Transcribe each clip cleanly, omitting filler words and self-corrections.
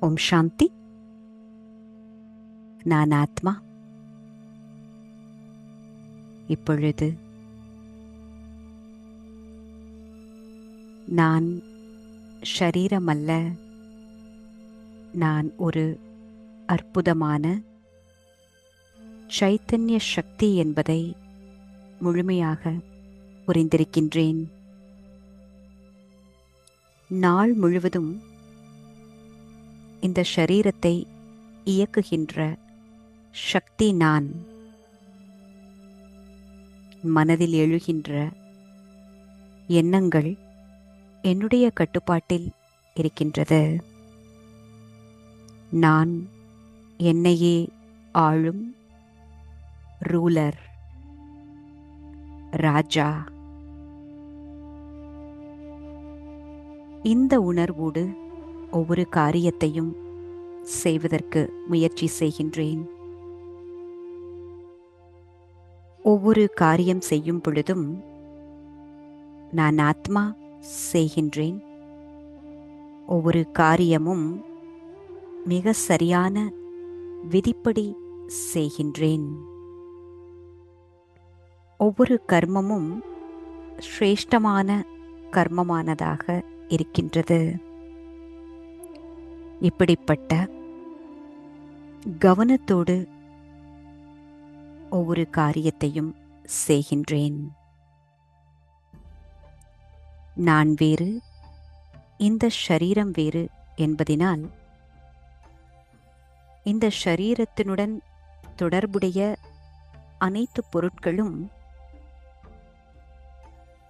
ஓம் சாந்தி. நான் ஆத்மா. இப்பொழுது நான் ஷரீரமல்ல, நான் ஒரு அற்புதமான சைத்தன்ய சக்தி என்பதை முழுமையாக புரிந்திருக்கின்றேன். நாள் முழுவதும் இந்த ஷரீரத்தை இயக்குகின்ற சக்தி நான். மனதில் எழுகின்ற எண்ணங்கள் என்னுடைய கட்டுப்பாட்டில் இருக்கின்றது. நான் என்னையே ஆளும் ரூலர், ராஜா. இந்த உணர்வோடு ஒவ்வொரு காரியத்தையும் செய்வதற்கு முயற்சி செய்கின்றேன். ஒவ்வொரு காரியம் செய்யும் பொழுதும் நான் ஆத்மா செய்கின்றேன். ஒவ்வொரு காரியமும் மிக சரியான விதிப்படி செய்கின்றேன். ஒவ்வொரு கர்மமும் சிரேஷ்டமான கர்மமானதாக இருக்கின்றது. இப்படிப்பட்ட கவனத்தோடு ஒவ்வொரு காரியத்தையும் செய்கின்றேன். நான் வேறு, இந்த ஷரீரம் வேறு என்பதினால் இந்த ஷரீரத்தினுடன் தொடர்புடைய அனைத்து பொருட்களும்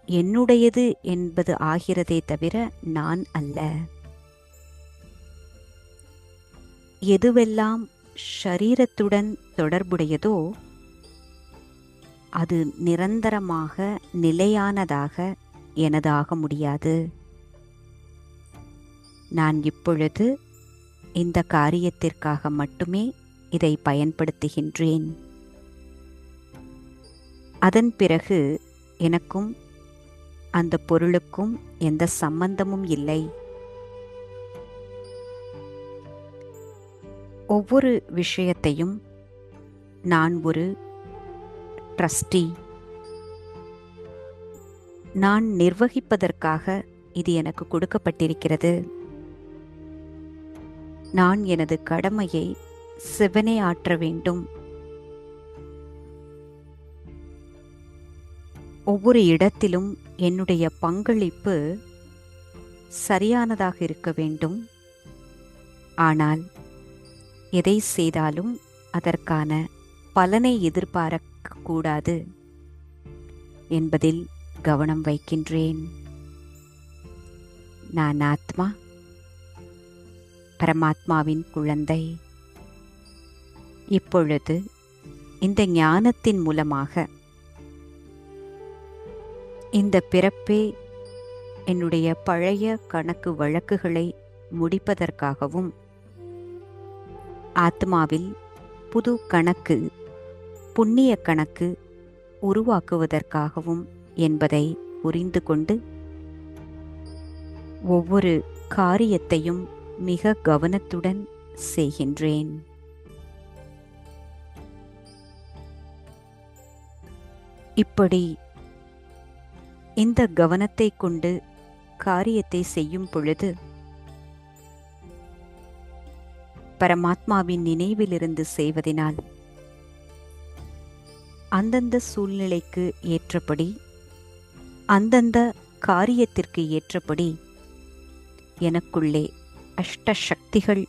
என்னுடையது என்பது ஆகிறதே தவிர நான் அல்ல. எதுவெல்லாம் ஷரீரத்துடன் தொடர்புடையதோ அது நிரந்தரமாக நிலையானதாக எனதாக முடியாது. நான் இப்பொழுது இந்த காரியத்திற்காக மட்டுமே இதை பயன்படுத்துகின்றேன். அதன் பிறகு எனக்கும் அந்த பொருளுக்கும் எந்த சம்பந்தமும் இல்லை. ஒவ்வொரு விஷயத்தையும் நான் ஒரு ட்ரஸ்டி, நான் நிர்வகிப்பதற்காக இது எனக்கு கொடுக்கப்பட்டிருக்கிறது. நான் எனது கடமையை சிவனே ஆற்ற வேண்டும். ஒவ்வொரு இடத்திலும் என்னுடைய பங்களிப்பு சரியானதாக இருக்க வேண்டும். ஆனால் எதை செய்தாலும் அதற்கான பலனை எதிர்பார்க்க கூடாது என்பதில் கவனம் வைக்கின்றேன். நான் ஆத்மா, பரமாத்மாவின் குழந்தை. இப்பொழுது இந்த ஞானத்தின் மூலமாக இந்த பிறப்பே என்னுடைய பழைய கணக்கு வழக்குகளை முடிப்பதற்காகவும் ஆத்மாவில் புது கணக்கு, புண்ணிய கணக்கு உருவாக்குவதற்காகவும் என்பதை புரிந்து கொண்டு ஒவ்வொரு காரியத்தையும் மிக கவனத்துடன் செய்கின்றேன். இப்படி இந்த கவனத்தை கொண்டு காரியத்தை செய்யும் பொழுது பரமாத்மாவின் நினைவிலிருந்து செய்வதினால் அந்தந்த சூழ்நிலைக்கு ஏற்றபடி, அந்தந்த காரியத்திற்கு ஏற்றபடி எனக்குள்ளே அஷ்ட சக்திகள்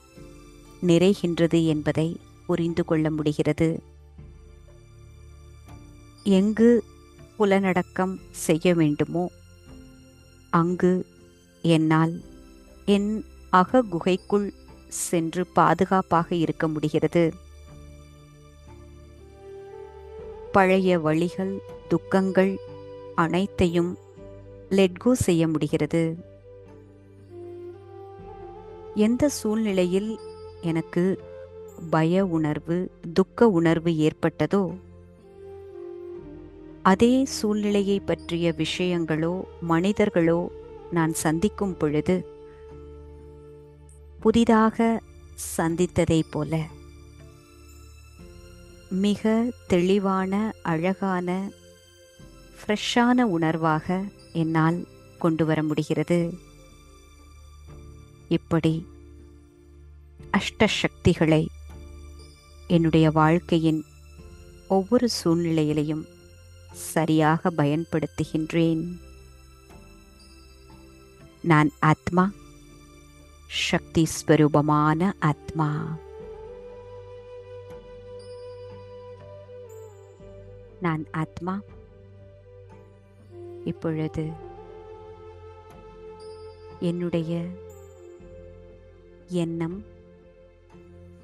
நிறைகின்றது என்பதை புரிந்து கொள்ள முடிகிறது. எங்கு புலனடக்கம் செய்ய வேண்டுமோ அங்கு என்னால் என் அககுகைக்குள் சென்று பாதுகாப்பாக இருக்க முடிகிறது. பழைய வழிகள், துக்கங்கள் அனைத்தையும் லெட்கோ செய்ய முடிகிறது. எந்த சூழ்நிலையில் எனக்கு பய உணர்வு, துக்க உணர்வு ஏற்பட்டதோ அதே சூழ்நிலையை பற்றிய விஷயங்களோ மனிதர்களோ நான் சந்திக்கும் பொழுது புதிதாக சந்தித்ததைப் போல மிக தெளிவான, அழகான, ஃப்ரெஷ்ஷான உணர்வாக என்னால் கொண்டு வர முடிகிறது. இப்படி அஷ்டசக்திகளை என்னுடைய வாழ்க்கையின் ஒவ்வொரு சூழ்நிலையிலையும் சரியாக பயன்படுத்துகின்றேன். நான் ஆத்மா, சக்தி ஸ்வரூபமான ஆத்மா. நான் ஆத்மா. இப்பொழுது என்னுடைய எண்ணம்,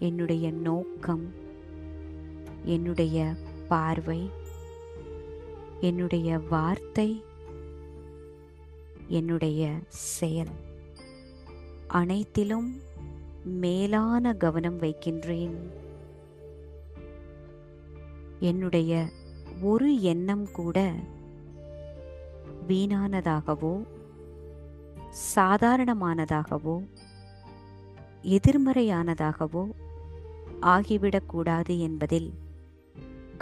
என்னுடைய நோக்கம், என்னுடைய பார்வை, என்னுடைய வார்த்தை, என்னுடைய செயல் அனைத்திலும் மேலான கவனம் வைக்கின்றேன். என்னுடைய ஒரு எண்ணம் கூட வீணானதாகவோ, சாதாரணமானதாகவோ, எதிர்மறையானதாகவோ ஆகிவிடக்கூடாது என்பதில்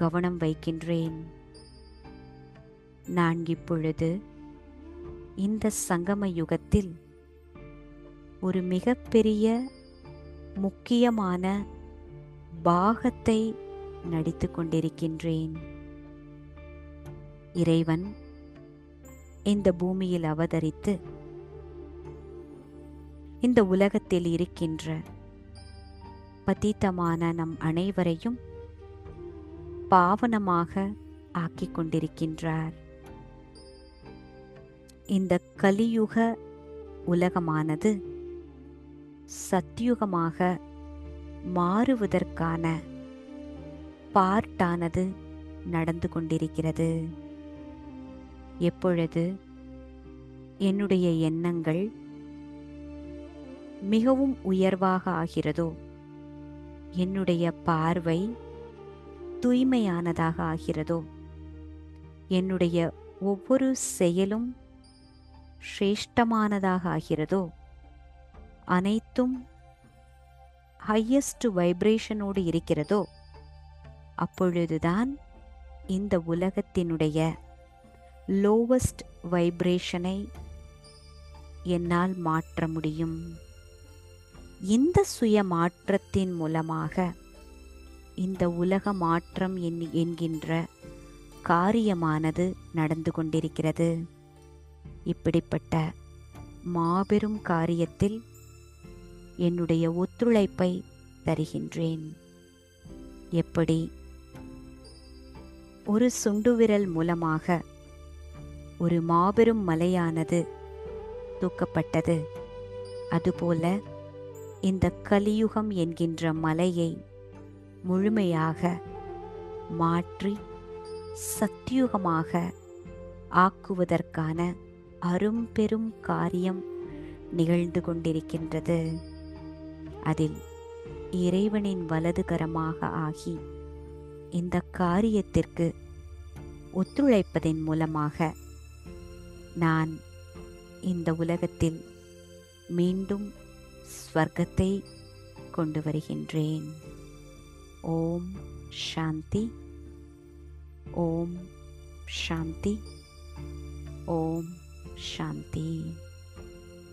கவனம் வைக்கின்றேன். நான் இப்பொழுது இந்த சங்கம யுகத்தில் ஒரு மிகப்பெரிய முக்கியமான பாகத்தை நடித்து கொண்டிருக்கின்றேன். இறைவன் இந்த பூமியில் அவதரித்து இந்த உலகத்தில் இருக்கின்ற பதீதமான நம் அனைவரையும் பாவனமாக ஆக்கிக் கொண்டிருக்கின்றார். இந்த கலியுக உலகமானது சத்யுகமாக மாறுவதற்கான பார்ட்டானது நடந்து கொண்டிருக்கிறது. எப்பொழுது என்னுடைய எண்ணங்கள் மிகவும் உயர்வாக ஆகிறதோ, என்னுடைய பார்வை தூய்மையானதாக ஆகிறதோ, என்னுடைய ஒவ்வொரு செயலும் சிரேஷ்டமானதாக ஆகிறதோ, அனைத்தும் ஹையஸ்ட் வைப்ரேஷனோடு இருக்கிறதோ, அப்பொழுதுதான் இந்த உலகத்தினுடைய லோவஸ்ட் வைப்ரேஷனை என்னால் மாற்ற முடியும். இந்த சுய மாற்றத்தின் மூலமாக இந்த உலக மாற்றம் என்கின்ற காரியமானது நடந்து கொண்டிருக்கிறது. இப்படிப்பட்ட மாபெரும் காரியத்தில் என்னுடைய ஒத்துழைப்பை தருகின்றேன். எப்படி ஒரு சுண்டுவிரல் மூலமாக ஒரு மாபெரும் மலையானது தூக்கப்பட்டது, அதுபோல இந்த கலியுகம் என்கின்ற மலையை முழுமையாக மாற்றி சத்யுகமாக ஆக்குவதற்கான அரும்பெரும் காரியம் நிகழ்ந்து கொண்டிருக்கின்றது. அதில் இறைவனின் வலது கரமாக ஆகி இந்த காரியத்திற்கு ஒத்துழைப்பதன் மூலமாக நான் இந்த உலகத்தில் மீண்டும் ஸ்வர்க்கத்தை கொண்டு வருகின்றேன். ஓம் சாந்தி, ஓம் சாந்தி, ஓம் சாந்தி.